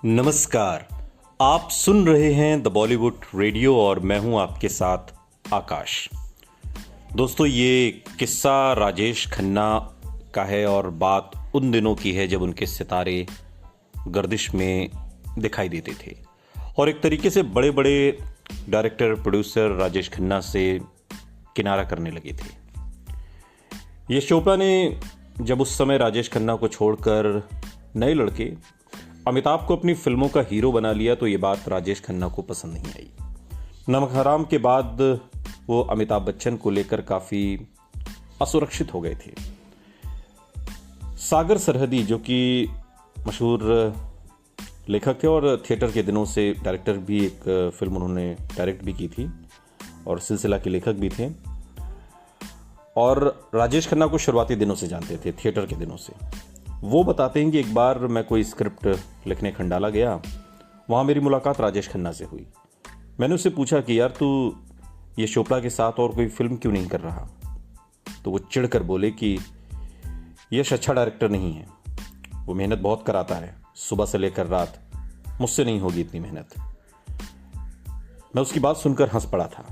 नमस्कार। आप सुन रहे हैं द बॉलीवुड रेडियो और मैं हूं आपके साथ आकाश। दोस्तों, ये किस्सा राजेश खन्ना का है और बात उन दिनों की है जब उनके सितारे गर्दिश में दिखाई देते थे और एक तरीके से बड़े बड़े डायरेक्टर प्रोड्यूसर राजेश खन्ना से किनारा करने लगे थे। यश चोपड़ा ने जब उस समय राजेश खन्ना को छोड़कर नए लड़के अमिताभ को अपनी फिल्मों का हीरो बना लिया तो ये बात राजेश खन्ना को पसंद नहीं आई। नमक हराम के बाद वो अमिताभ बच्चन को लेकर काफ़ी असुरक्षित हो गए थे। सागर सरहदी, जो कि मशहूर लेखक थे और थिएटर के दिनों से डायरेक्टर भी, एक फिल्म उन्होंने डायरेक्ट भी की थी और सिलसिला के लेखक भी थे, और राजेश खन्ना को शुरुआती दिनों से जानते थे, थिएटर के दिनों से। वो बताते हैं कि एक बार मैं कोई स्क्रिप्ट लिखने खंडाला गया, वहाँ मेरी मुलाकात राजेश खन्ना से हुई। मैंने उससे पूछा कि यार, तू ये चोपड़ा के साथ और कोई फिल्म क्यों नहीं कर रहा? तो वो चिढ़कर बोले कि यश अच्छा डायरेक्टर नहीं है, वो मेहनत बहुत कराता है, सुबह से लेकर रात, मुझसे नहीं होगी इतनी मेहनत। मैं उसकी बात सुनकर हंस पड़ा था।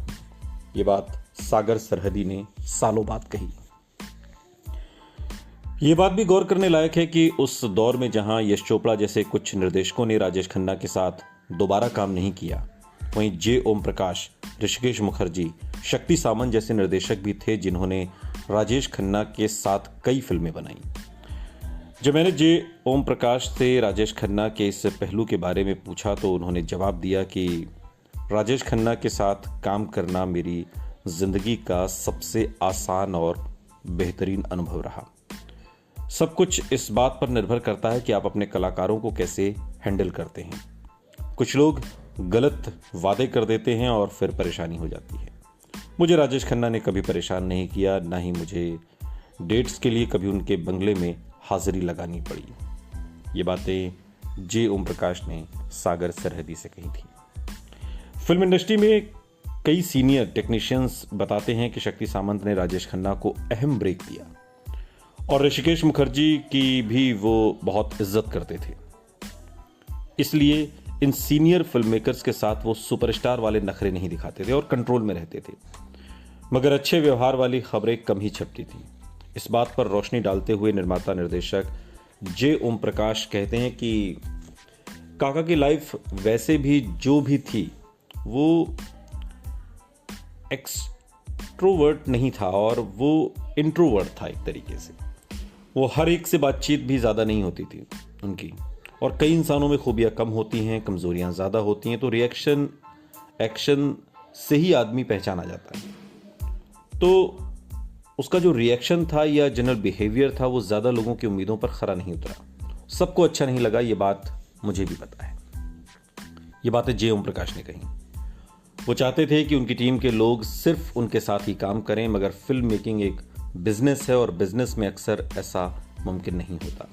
ये बात सागर सरहदी ने सालों बाद कही। ये बात भी गौर करने लायक है कि उस दौर में जहां यश चोपड़ा जैसे कुछ निर्देशकों ने राजेश खन्ना के साथ दोबारा काम नहीं किया, वहीं जे ओम प्रकाश, ऋषिकेश मुखर्जी, शक्ति सामंत जैसे निर्देशक भी थे जिन्होंने राजेश खन्ना के साथ कई फिल्में बनाई। जब मैंने जे ओम प्रकाश से राजेश खन्ना के इस पहलू के बारे में पूछा तो उन्होंने जवाब दिया कि राजेश खन्ना के साथ काम करना मेरी जिंदगी का सबसे आसान और बेहतरीन अनुभव रहा। सब कुछ इस बात पर निर्भर करता है कि आप अपने कलाकारों को कैसे हैंडल करते हैं। कुछ लोग गलत वादे कर देते हैं और फिर परेशानी हो जाती है। मुझे राजेश खन्ना ने कभी परेशान नहीं किया, ना ही मुझे डेट्स के लिए कभी उनके बंगले में हाजिरी लगानी पड़ी। ये बातें जे ओम प्रकाश ने सागर सरहदी से कही थी। फिल्म इंडस्ट्री में कई सीनियर टेक्नीशियंस बताते हैं कि शक्ति सामंत ने राजेश खन्ना को अहम ब्रेक दिया और ऋषिकेश मुखर्जी की भी वो बहुत इज्जत करते थे। इसलिए इन सीनियर फिल्म मेकर्स के साथ वो सुपरस्टार वाले नखरे नहीं दिखाते थे और कंट्रोल में रहते थे, मगर अच्छे व्यवहार वाली खबरें कम ही छपती थी। इस बात पर रोशनी डालते हुए निर्माता निर्देशक जे ओम प्रकाश कहते हैं कि काका की लाइफ वैसे भी जो भी थी वो एक्सट्रोवर्ट नहीं था और वो इंट्रोवर्ट था। एक तरीके से वो हर एक से बातचीत भी ज़्यादा नहीं होती थी उनकी, और कई इंसानों में खूबियाँ कम होती हैं, कमज़ोरियाँ ज़्यादा होती हैं, तो रिएक्शन एक्शन से ही आदमी पहचाना जाता है। तो उसका जो रिएक्शन था या जनरल बिहेवियर था वो ज़्यादा लोगों की उम्मीदों पर खरा नहीं उतरा। सबको अच्छा नहीं लगा, ये बात मुझे भी पता है। ये बातें जे ओम प्रकाश ने कही। वो चाहते थे कि उनकी टीम के लोग सिर्फ उनके साथ ही काम करें, मगर फिल्म मेकिंग एक बिजनेस है और बिजनेस में अक्सर ऐसा मुमकिन नहीं होता।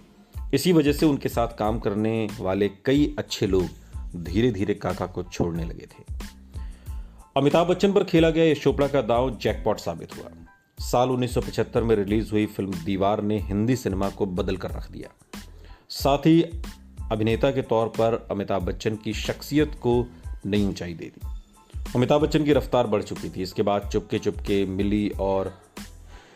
इसी वजह से उनके साथ काम करने वाले कई अच्छे लोग धीरे धीरे काका को छोड़ने लगे थे। अमिताभ बच्चन पर खेला गया यश चोपड़ा का दांव जैकपॉट साबित हुआ। साल 1975 में रिलीज हुई फिल्म दीवार ने हिंदी सिनेमा को बदल कर रख दिया। साथ ही अभिनेता के तौर पर अमिताभ बच्चन की शख्सियत को नई ऊंचाई दे दी। अमिताभ बच्चन की रफ्तार बढ़ चुकी थी। इसके बाद चुपके चुपके, मिली और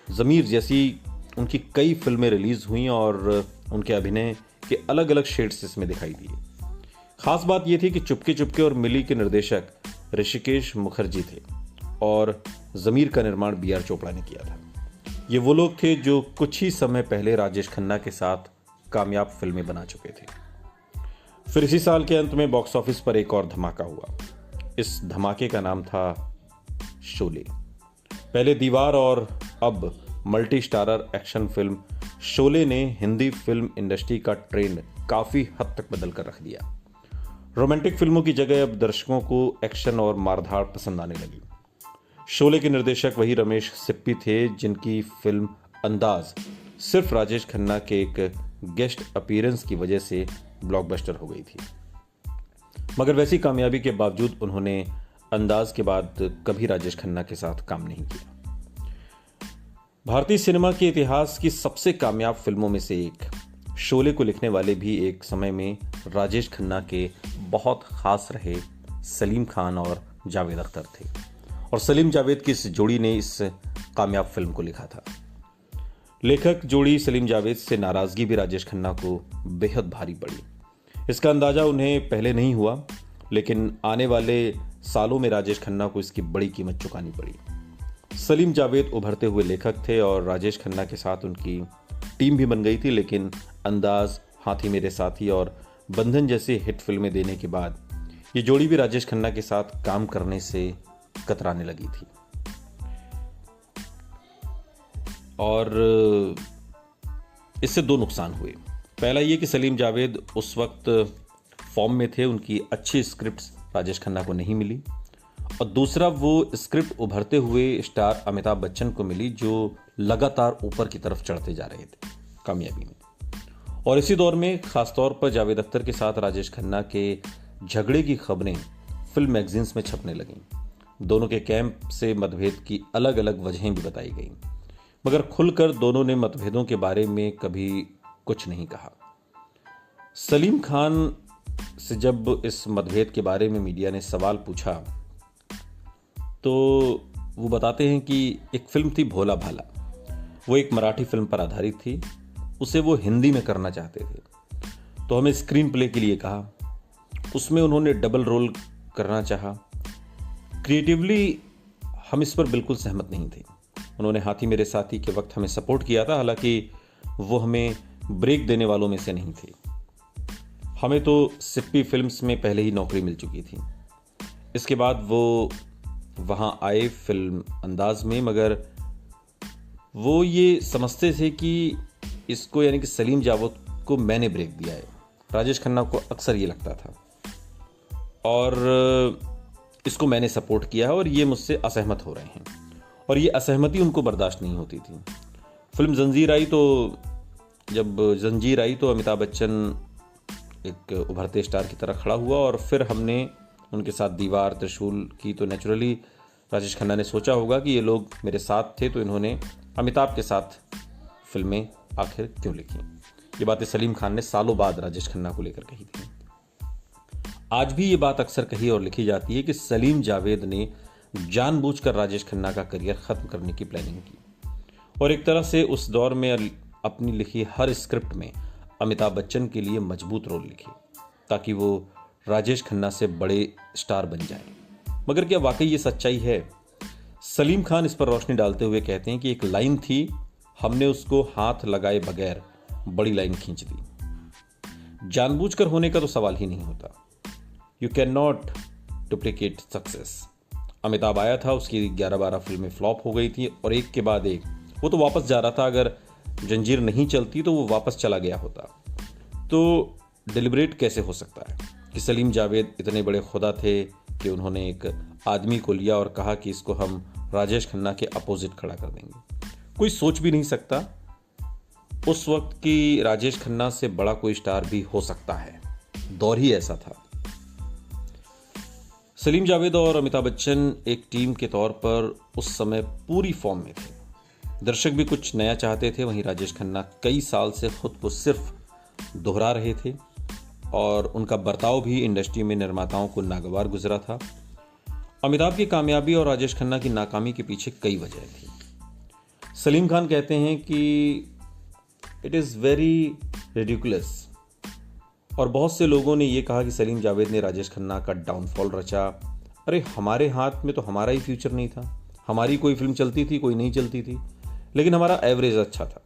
ज़मीर जैसी उनकी कई फिल्में रिलीज हुई और उनके अभिनय के अलग अलग शेड्स इसमें दिखाई दिए। खास बात यह थी कि चुपके चुपके और मिली के निर्देशक ऋषिकेश मुखर्जी थे और ज़मीर का निर्माण बी आर चोपड़ा ने किया था। ये वो लोग थे जो कुछ ही समय पहले राजेश खन्ना के साथ कामयाब फिल्में बना चुके थे। फिर इसी साल के अंत में बॉक्स ऑफिस पर एक और धमाका हुआ। इस धमाके का नाम था शोले। पहले दीवार और अब multi starrer action film Sholay ने हिंदी फिल्म इंडस्ट्री का ट्रेंड काफ़ी हद तक बदल कर रख दिया। रोमांटिक फिल्मों की जगह अब दर्शकों को एक्शन और मारधाड़ पसंद आने लगी। शोले के निर्देशक वही रमेश सिप्पी थे जिनकी फिल्म अंदाज सिर्फ राजेश खन्ना के एक गेस्ट अपीयरेंस की वजह से ब्लॉकबस्टर हो गई थी, मगर वैसी कामयाबी के बावजूद उन्होंने अंदाज के बाद कभी राजेश खन्ना के साथ काम नहीं किया। भारतीय सिनेमा के इतिहास की सबसे कामयाब फिल्मों में से एक शोले को लिखने वाले भी एक समय में राजेश खन्ना के बहुत खास रहे सलीम खान और जावेद अख्तर थे, और सलीम जावेद की इस जोड़ी ने इस कामयाब फिल्म को लिखा था। लेखक जोड़ी सलीम जावेद से नाराजगी भी राजेश खन्ना को बेहद भारी पड़ी। इसका अंदाजा उन्हें पहले नहीं हुआ, लेकिन आने वाले सालों में राजेश खन्ना को इसकी बड़ी कीमत चुकानी पड़ी। सलीम जावेद उभरते हुए लेखक थे और राजेश खन्ना के साथ उनकी टीम भी बन गई थी, लेकिन अंदाज, हाथी मेरे साथी और बंधन जैसी हिट फिल्में देने के बाद ये जोड़ी भी राजेश खन्ना के साथ काम करने से कतराने लगी थी। और इससे दो नुकसान हुए। पहला ये कि सलीम जावेद उस वक्त फॉर्म में थे, उनकी अच्छी स्क्रिप्ट्स राजेश खन्ना को नहीं मिली, और दूसरा वो स्क्रिप्ट उभरते हुए स्टार अमिताभ बच्चन को मिली, जो लगातार ऊपर की तरफ चढ़ते जा रहे थे कामयाबी में। और इसी दौर में खासतौर पर जावेद अख्तर के साथ राजेश खन्ना के झगड़े की खबरें फिल्म मैगजीन्स में छपने लगीं। दोनों के कैंप से मतभेद की अलग अलग वजहें भी बताई गईं, मगर खुलकर दोनों ने मतभेदों के बारे में कभी कुछ नहीं कहा। सलीम खान से जब इस मतभेद के बारे में मीडिया ने सवाल पूछा तो वो बताते हैं कि एक फिल्म थी भोला भाला, वो एक मराठी फिल्म पर आधारित थी, उसे वो हिंदी में करना चाहते थे, तो हमें स्क्रीन प्ले के लिए कहा। उसमें उन्होंने डबल रोल करना चाहा। क्रिएटिवली हम इस पर बिल्कुल सहमत नहीं थे। उन्होंने हाथी मेरे साथी के वक्त हमें सपोर्ट किया था, हालांकि वो हमें ब्रेक देने वालों में से नहीं थे। हमें तो सिप्पी फिल्म्स में पहले ही नौकरी मिल चुकी थी। इसके बाद वो वहाँ आए फिल्म अंदाज में, मगर वो ये समझते थे कि इसको, यानी कि सलीम जावेद को मैंने ब्रेक दिया है। राजेश खन्ना को अक्सर ये लगता था, और इसको मैंने सपोर्ट किया है और ये मुझसे असहमत हो रहे हैं, और ये असहमति उनको बर्दाश्त नहीं होती थी। फिल्म जंजीर आई तो जब जंजीर आई तो अमिताभ बच्चन एक उभरते स्टार की तरह खड़ा हुआ, और फिर हमने उनके साथ दीवार, त्रिशूल की, तो नेचुरली राजेश खन्ना ने सोचा होगा कि ये लोग मेरे साथ थे, तो इन्होंने अमिताभ के साथ फिल्में आखिर क्यों लिखी। ये बातें सलीम खान ने सालों बाद राजेश खन्ना को लेकर कही थी। आज भी ये बात अक्सर कही और लिखी जाती है कि सलीम जावेद ने जानबूझकर राजेश खन्ना का करियर खत्म करने की प्लानिंग की, और एक तरह से उस दौर में अपनी लिखी हर स्क्रिप्ट में अमिताभ बच्चन के लिए मजबूत रोल लिखे, ताकि वो राजेश खन्ना से बड़े स्टार बन जाएं। मगर क्या वाकई ये सच्चाई है? सलीम खान इस पर रोशनी डालते हुए कहते हैं कि एक लाइन थी, हमने उसको हाथ लगाए बगैर बड़ी लाइन खींच दी। जानबूझकर होने का तो सवाल ही नहीं होता। You can not duplicate success. Amitabh आया था, उसकी 11-12 फिल्में फ्लॉप हो गई थी, और एक के बाद एक। वो तो वापस जा रहा था, अगर जंजीर नहीं चलती तो वो वापस चला गया होता। तो डिलिब्रेट कैसे हो सकता है कि सलीम जावेद इतने बड़े खुदा थे कि उन्होंने एक आदमी को लिया और कहा कि इसको हम राजेश खन्ना के अपोजिट खड़ा कर देंगे। कोई सोच भी नहीं सकता उस वक्त की राजेश खन्ना से बड़ा कोई स्टार भी हो सकता है। दौर ही ऐसा था। सलीम जावेद और अमिताभ बच्चन एक टीम के तौर पर उस समय पूरी फॉर्म में थे। दर्शक भी कुछ नया चाहते थे, वहीं राजेश खन्ना कई साल से खुद को सिर्फ दोहरा रहे थे, और उनका बर्ताव भी इंडस्ट्री में निर्माताओं को नागवार गुजरा था। अमिताभ की कामयाबी और राजेश खन्ना की नाकामी के पीछे कई वजह थी। सलीम खान कहते हैं कि इट इज़ वेरी रिडिकुलस, और बहुत से लोगों ने यह कहा कि सलीम जावेद ने राजेश खन्ना का डाउनफॉल रचा। अरे हमारे हाथ में तो हमारा ही फ्यूचर नहीं था। हमारी कोई फिल्म चलती थी, कोई नहीं चलती थी, लेकिन हमारा एवरेज अच्छा था।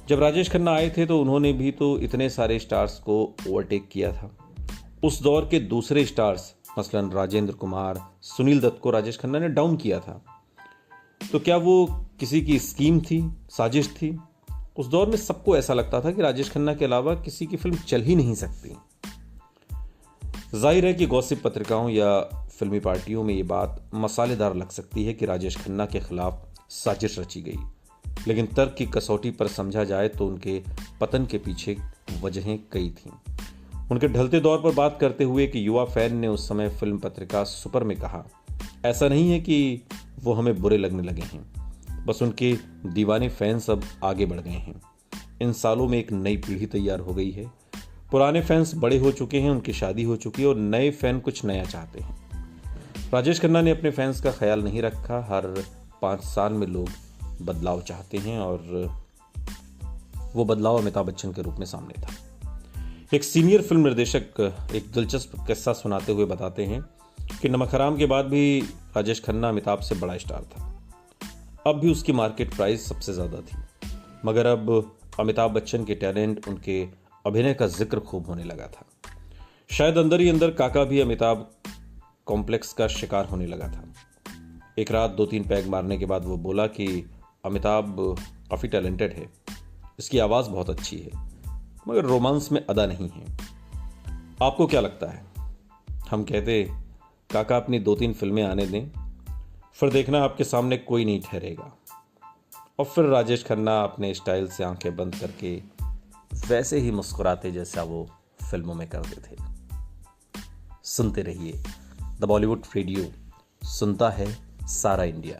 जब राजेश खन्ना आए थे तो उन्होंने भी तो इतने सारे स्टार्स को ओवरटेक किया था। उस दौर के दूसरे स्टार्स मसलन राजेंद्र कुमार, सुनील दत्त को राजेश खन्ना ने डाउन किया था। तो क्या वो किसी की स्कीम थी, साजिश थी? उस दौर में सबको ऐसा लगता था कि राजेश खन्ना के अलावा किसी की फिल्म चल ही नहीं सकती। जाहिर है कि गॉसिप पत्रिकाओं या फिल्मी पार्टियों में ये बात मसालेदार लग सकती है कि राजेश खन्ना के खिलाफ साजिश रची गई, लेकिन तर्क की कसौटी पर समझा जाए तो उनके पतन के पीछे वजहें कई थीं। उनके ढलते दौर पर बात करते हुए कि युवा फैन ने उस समय फिल्म पत्रिका सुपर में कहा, ऐसा नहीं है कि वो हमें बुरे लगने लगे हैं, बस उनके दीवाने फैंस अब आगे बढ़ गए हैं। इन सालों में एक नई पीढ़ी तैयार हो गई है। पुराने फैंस बड़े हो चुके हैं, उनकी शादी हो चुकी है और नए फैन कुछ नया चाहते हैं। राजेश खन्ना ने अपने फैंस का ख्याल नहीं रखा। हर 5 साल में लोग बदलाव चाहते हैं और वो बदलाव अमिताभ बच्चन के रूप में सामने था। एक सीनियर फिल्म निर्देशक एक दिलचस्प किस्सा सुनाते हुए बताते हैं कि नमक हराम के बाद भी राजेश खन्ना अमिताभ से बड़ा स्टार था। अब भी उसकी मार्केट प्राइस सबसे ज़्यादा थी, मगर अब अमिताभ बच्चन के टैलेंट, उनके अभिनय का जिक्र खूब होने लगा था। शायद अंदर ही अंदर काका भी अमिताभ कॉम्प्लेक्स का शिकार होने लगा था। एक रात 2-3 पैग मारने के बाद वो बोला कि अमिताभ काफ़ी टैलेंटेड है, इसकी आवाज़ बहुत अच्छी है, मगर रोमांस में अदा नहीं है। आपको क्या लगता है? हम कहते काका अपनी 2-3 फिल्में आने दें, फिर देखना आपके सामने कोई नहीं ठहरेगा। और फिर राजेश खन्ना अपने स्टाइल से आंखें बंद करके वैसे ही मुस्कुराते जैसा वो फिल्मों में करते थे। सुनते रहिए द बॉलीवुड रेडियो, सुनता है सारा इंडिया।